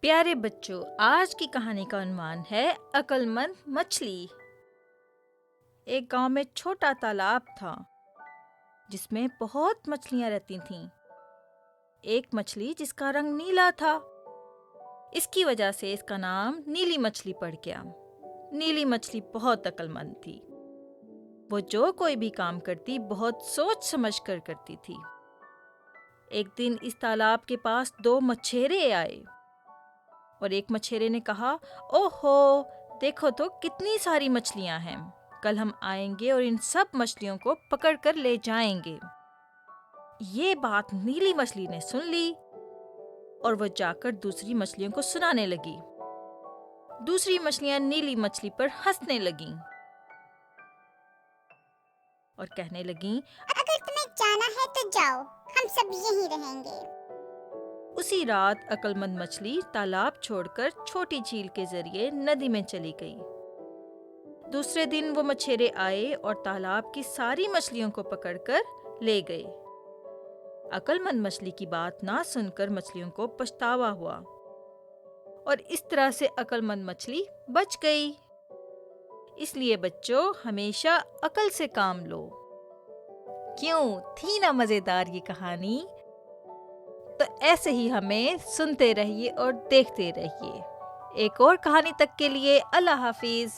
प्यारे बच्चों, आज की कहानी का उन्वान है अक्लमंद मछली। एक गांव में छोटा तालाब था जिसमें बहुत मछलियां रहती थीं। एक मछली जिसका रंग नीला था, इसकी वजह से इसका नाम नीली मछली पड़ गया। नीली मछली बहुत अक्लमंद थी। वो जो कोई भी काम करती बहुत सोच समझ कर करती थी। एक दिन इस तालाब के पास दो मछेरे आए और एक मछेरे ने कहा, ओहो, देखो तो कितनी सारी मछलियां हैं। कल हम आएंगे और इन सब मछलियों को पकड़ कर ले जाएंगे। ये बात नीली मछली ने सुन ली और वह जाकर दूसरी मछलियों को सुनाने लगी। दूसरी मछलियां नीली मछली पर हंसने लगीं और कहने लगीं, अगर तुम्हें जाना है तो जाओ, हम सब यहीं रहेंगे। उसी रात अक्लमंद मछली तालाब छोड़कर छोटी झील के जरिए नदी में चली गई। दूसरे दिन वो मछेरे आए और तालाब की सारी मछलियों को पकड़कर ले गए। अक्लमंद मछली की बात ना सुनकर मछलियों को पछतावा हुआ और इस तरह से अक्लमंद मछली बच गई। इसलिए बच्चों, हमेशा अकल से काम लो। क्यों थी ना मजेदार ये कहानी? तो ऐसे ही हमें सुनते रहिए और देखते रहिए। एक और कहानी तक के लिए अल्लाह हाफिज।